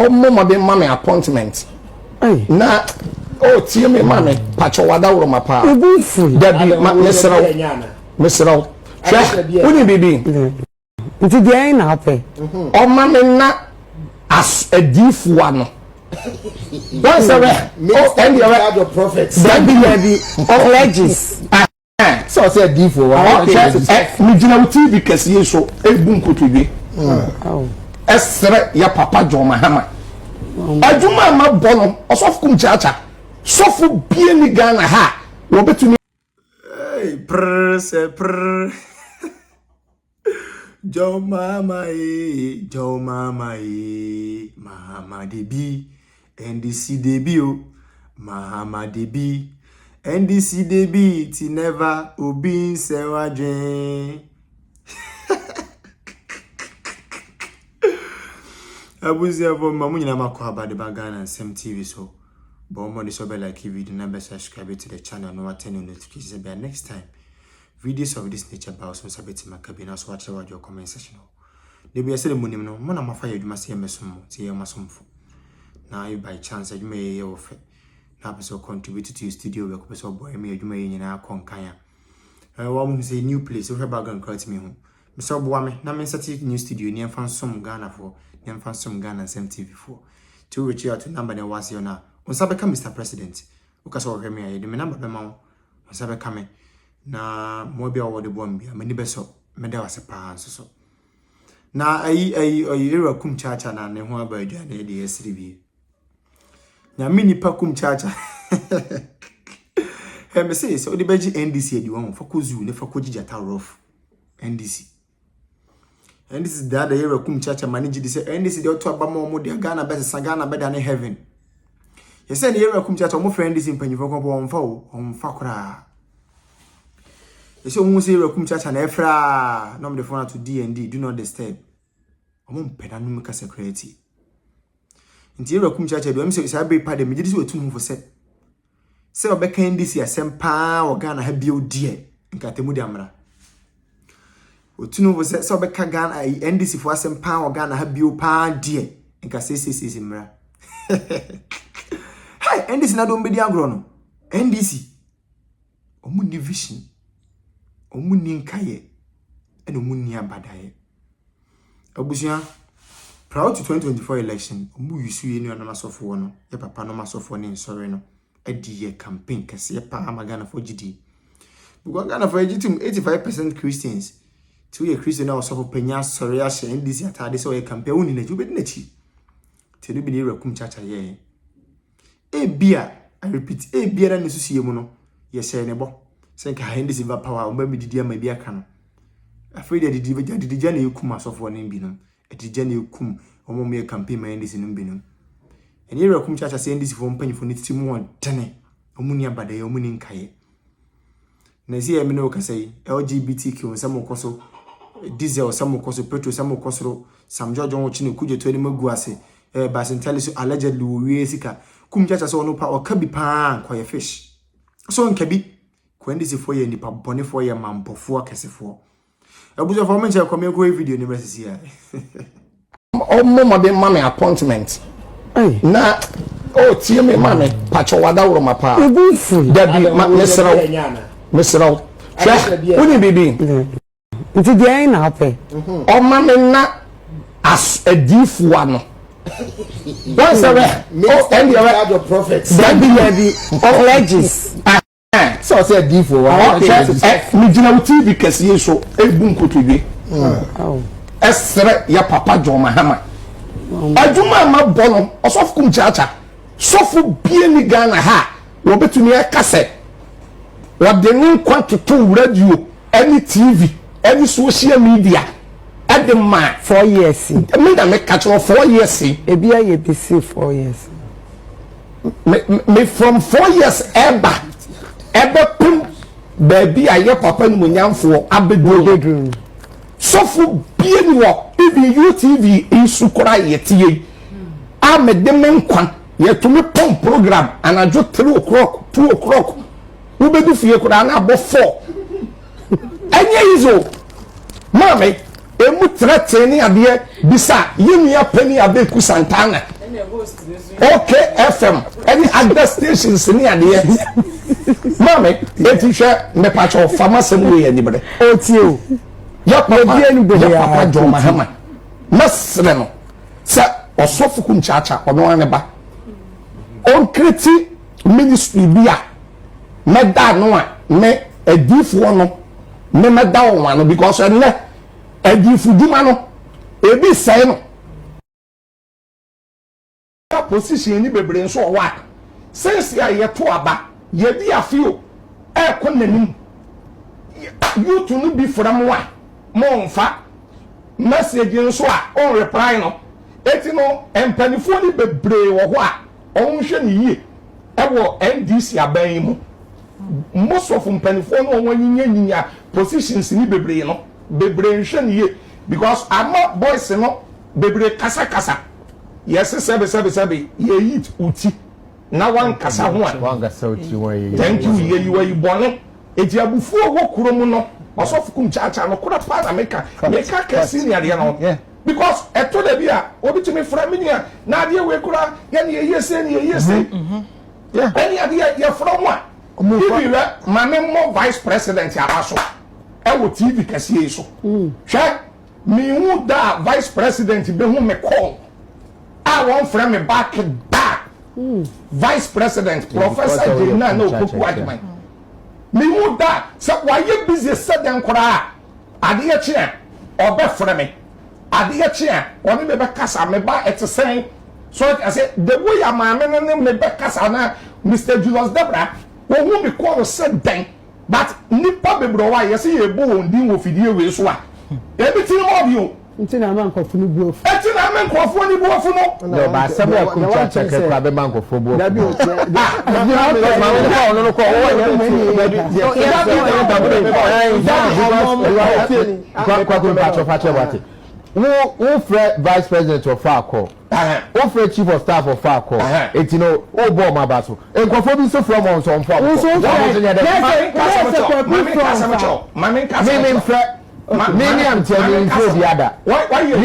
mama be mama appointment. Na oh tie me mama pacho wada woro mapa. Dabi mesra. Uni bibi. Nti dey na happen. O mama na as a difu ano. Don't say and the prophets. Dabi alleges. So say difu wa. Me jina uti bi kesiye so ebun kotobe. Esre ya papa John Mahama. Adwuma ma bono Sofo Kumchacha. Sofo bie ni Ghana ha. Wo betumi prr John Mama Mahama Debi NDC Debi o Mahama Debi NDC Debi ti never obi sewadwen Abuzi avo mamu nyina makwa about the Ghana and Sem TV so but money so be like video number subscribe to the channel no turn on notifications about next time videos of this nature about some sabeti makabina so watch your comment section they be say money no na mafa yeduma se yemesom se yemasomfo na you by chance you may ye ofe na person contribute to your studio work person boy me yeduma ye nyina konkan ya wa mu say new place so background create me ho me so bo me na me set new studio ni enfan som Ghana for Yamfan some Ghana and Sem TV for to reach out to number that was na unsabeka Mr. President ukaso hweme ya de number be ma unsabeka me na mo bia wo de bom bia mani beso me da wase pa so na ayi era Kumchacha na ne ho aba adwa na de yesiri bi na mini pa Kumchacha he me say so de beji NDC edi won fokuzu ne fokuji jata rough NDC. And this is that the year Kumchacha manage this and this is the auto abamo mo de Ghana best Ghana better than heaven. You said the year Kumchacha mo friend this in penifo on fa kra. You say mo say Kumchacha na efra no me the phone to D&D do not disturb. Omo mpeda no meka security. Nti year Kumchacha do am say be pa de me this we tun for say. Say obeka NDC asem pa o Ghana ha bio die nka temu de amra. Otunu wo se obeka Ghana NDC for asem pa o Ghana ha bio pa die nka se mra hey NDC na do mbedi agro no NDC omu ni vision omu ni nkaye ene omu ni abadaye abusia proud to 2024 election omu yusu ye ni onama sofo no ye papa no masofo ni nsore no edi ye campaign kase ye pa Ghana for GD because Ghana for GD 85% Christians. To a Christian or so penya sorry as NDC atade so a campaign uni na jube na chi te no bi ne Kumchacha ye e bia I repeat e bia na nesu sie mu no ye share ne bo se nka NDC va power o ma bi didi ama bi aka no afei de didi ja na yekum asofo ne bi no e didi ja na yekum o mo me campaign ma NDC no bi no eni Kumchacha se NDC fo mpanyfo ne timu won tene o mu ni abada ye o mu ni nkaye na si emi no kasai LGBTQ nsamo koso diesel samo koso petrol samo koso Sam George on chine kuje to ni magu ase basentale so allegedly we sika Kumchacha so no pa o kabi pa kwa ye fish so nkabi ko ndisi fo ye nipa bone fo ye mampofo akesefo abuzo fo menche ko me ko video ni resisi ya o mama be mama appointment na o tie me mama pacho wada woro mapa dabi mesra uni bibi nti dey na happen o mama na as a difu ano don't say and the Addo prophets dabi alleges so say difu wa me jina uti bi kesiye so ebun kotobe esre ya papa John Mahama adwuma ma bono Sofo Kumchacha Sofo bie ni Ghana ha wo betumi akase what the new quantity radio any TV any social media at the man 4 years me that make catch 4 years ebia ye be 4 years me from 4 years ever pum baby aye papa no nyamfo abedru Sofo bie ni wo even UTV insukura yetie amedem nkwan yetumi pom program anajo 3 o'clock 2 o'clock we be do fie kura na abo 4 enye izo mame emu threatening ade bisa yemi apani abeku santana Okay FM any other stations ni ade mame eti hwe me pacho pharmacy we anybody oti o ya papa enu be ya papa John Mahama masre no sa Sofo Kumchacha ono ane ba on kreti ministry bia me da no a me adifo no me da won ano because enne adifo duma no ebi sai no position ni bebre nso o wa sense ya ye to aba ye di afio e ko nanim you to no be from wa mo nfa message nso a on reply no eti no empanifo ni bebre wo ho a on hwe ni yie e wo NDC aban mu most of empanifo no won nyinya positions ni bebre no bebre hwe ni yie because ama boys no bebre kasa yes sabe ye eat uti na wan kasa ho a wan kasa uti wan thank you ye you are born eti abufu wo kuro mu no Sofo Kumchacha no kura pa na meka kasi ni ade no because eto da bia obi timi fra me nia na ade we kura ye ne ye se yeah any ade ye from wa ibi we mame mo vice president abaso e wo TV kasi e so hwe mi hu da vice president be hu me call I want from me back. Vice President, Professor Jena no Kuku Adman. Me would that. So why you busy said them cry? Adia chair or be from me. Adia chair, only me back casa, me back at the same. So I said, the way I'm a man me back casa now, Mr. Julius Debra, who me call said then. But Nipa be bro, I see a bone deal with you with one. Everything of you. Nti na man kofo ni buofu. Eti na man kofo ni buofu no. No ba sabe Kumchacha Cr kwa be man kofo buofu. Da bi o ti. No ko kwa Kumchacha fache wate. Wo frɛ vice president of Fako. Wo frɛ chief of staff of Fako. Eti no o bo ma ba so. Enkofo bi so from on so mfa. Mami I'm telling you the other. Why you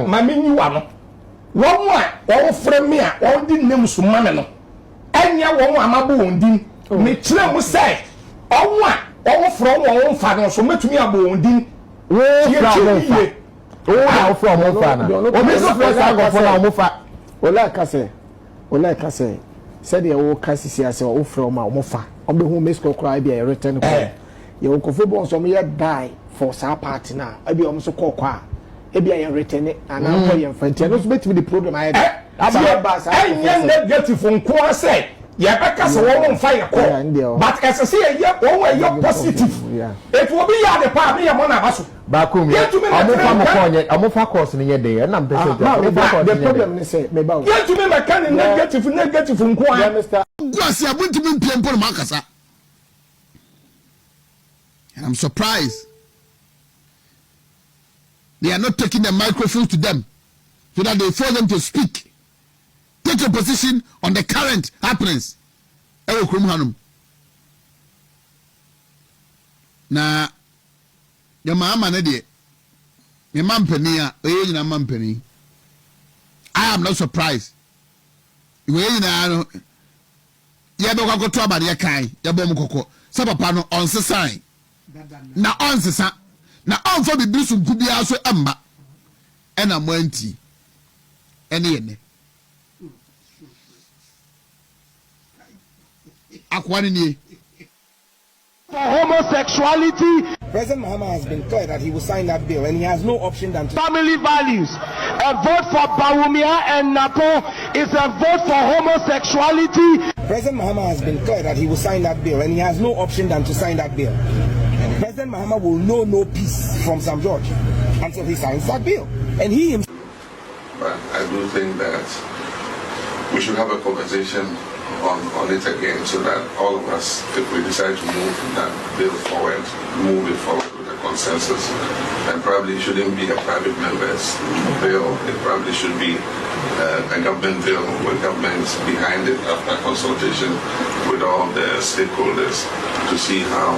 mami ni wa no. Won a frɛ me a won di nem so mame no. Enya won amabo won din. Me kyerɛ mu sɛ ɔwo a frɛ won fa no so metumi abo won din. Wo from mo fa na. Obi so frɛ sa go for na mo fa. Ola kase. Said ye wo kasisi ase wo frɛ ma mo fa. Obi hu mesko kra bia return ko. Ye wo kofo bon so me ye die for sa party na abi o so kokwa ebi ayen return and am for yen fanti no so betimi the problem I had enye negative nko say ye beka se wo mfa ye ko but as say ye wo positive it will be ya the pa me ye mo na baso ba ko mi amofa course ni ye dey na mpese the problem is say me ba ye to me make negative nko ya Mr. Gwasi abuntimi mpiempo no makasa. And I'm surprised they are not taking the microphone to them so that they force them to speak. Take a position on the current happenings. Ewo krum hanum. Na your mama na de. Me mampani a oye nyina mampani. I am not surprised. We nyina no ye be kwakoto abade ye kan ye bom kokko. Sa papa no onsesan. Na onsesa na onfo bibisu nkubia so amba ena mwanti ene yene akwani ni for homosexuality. President Mahama has been clear that he will sign that bill and he has no option than to Family values. A vote for Bawumia and Napo is a vote for homosexuality. President Mahama has been clear that he will sign that bill and he has no option than to sign that bill. President Mahama will know no peace from Sam George until he signs that bill. And he himself. But I do think that we should have a conversation on it again so that all of us, if we decide to move that bill forward, move it forward with a consensus. And probably shouldn't be a private member's bill. It probably should be a government bill with governments behind it after consultation with all the stakeholders to see how,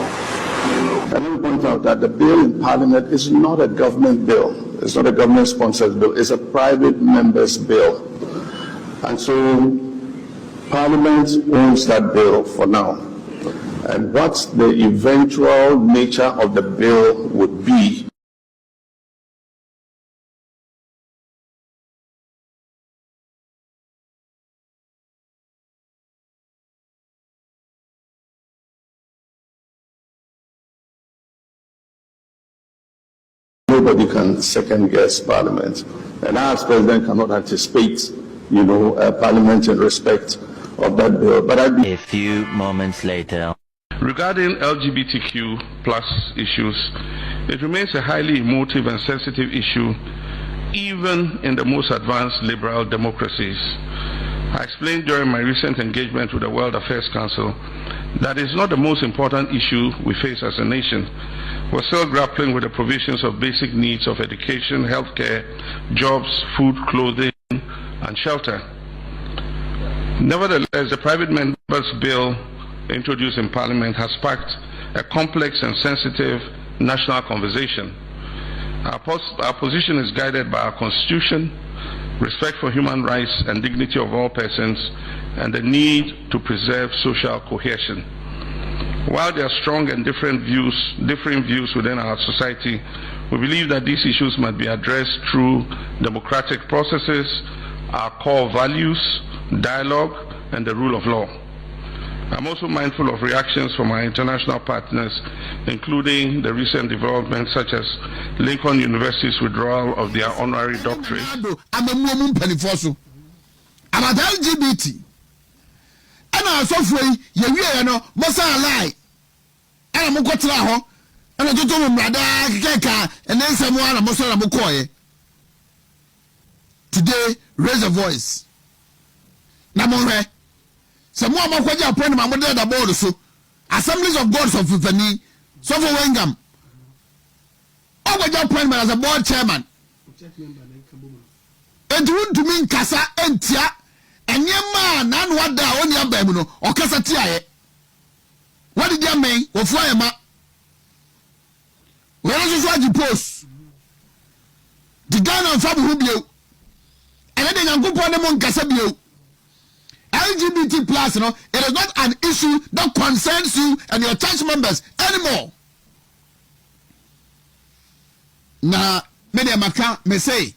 you know. Let me point out that the bill in Parliament is not a government bill. It's not a government-sponsored bill. It's a private member's bill. And so Parliament owns that bill for now. And what the eventual nature of the bill would be nobody can second guess Parliament. And I as President cannot anticipate, Parliament in respect of that bill. But a few moments later. Regarding LGBTQ plus issues, it remains a highly emotive and sensitive issue, even in the most advanced liberal democracies. I explained during my recent engagement with the World Affairs Council that it's not the most important issue we face as a nation. We're still grappling with the provisions of basic needs of education, healthcare, jobs, food, clothing, and shelter. Nevertheless, the private members' bill introduced in Parliament has sparked a complex and sensitive national conversation. Our position is guided by our Constitution, respect for human rights and dignity of all persons, and the need to preserve social cohesion. While there are strong and differing views within our society, we believe that these issues must be addressed through democratic processes, our core values, dialogue, and the rule of law. I'm also mindful of reactions from our international partners, including the recent developments such as Lincoln University's withdrawal of their honorary doctorate. I'm a woman penifoso. I'm at LGBT. And I saw free, you know, Mosa lie. And I'm a gotraho. And I don't know brother Keka, and then someone a Mosa Mukoye. Today, raise a voice. Namore. Someone more quite appoint my mother the board so. Assemblies of Gods of Fifani, Sofo Wengam. Oh, what your appointment as a board chairman. And you to mean Casa and Tia. And your man, and what the only abemuno or Casatia. What did you mean? Or Flyama? Where is the post? The Ghana of Fabu Rubio. And then I'm going to put them on Casabio. LGBT plus, it is not an issue that concerns you and your church members anymore. Na, many Maka may say,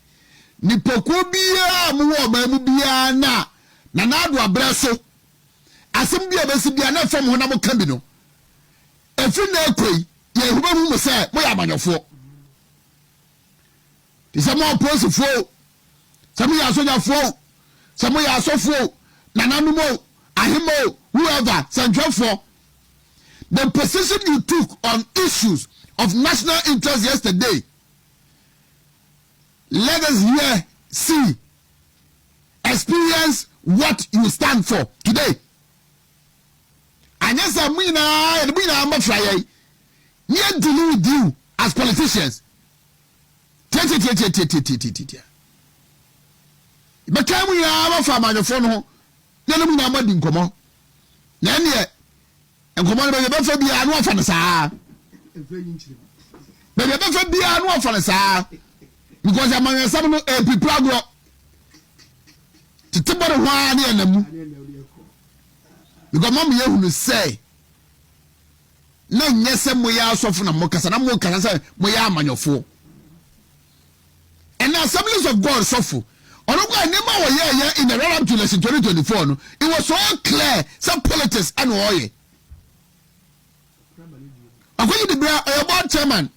Nipokobia, Muwa, na. Nanado abraso asem bia besi bia na fam honam kambino efi na akoi ye huba mu se mo ya amanyofo ti se mo posifo se mo ya sojafo se mo ya asofo nananumo ahimo whoever sentwafo. The position you took on issues of national interest yesterday, let us hear, see, experience what you stand for today. And yes, I'm afraid you dealing with you as politicians. But can we have a farmer on the phone? Then we are not in common. Then yet, and command by the best of the annual fanasa. But the best of the annual fanasa because I'm a son of a people. To tip one and them. Because Mamma you say, no, yes, and we are so from Mokas and I'm Mokas, we are man your fool. And the assemblies of God suffer. On in the run up to lesson 2024, it was so clear some politics and oil. According to the board chairman,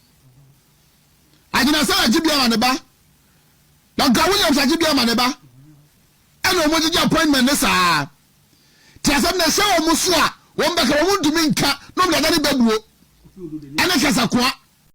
I did not say a GBM on the bar. Dr. Williams, a GBM on the bar. And no more appointment this are. Tiasam na show muswa, one back a wound to minka, no bloody bedwo. And a casaqua.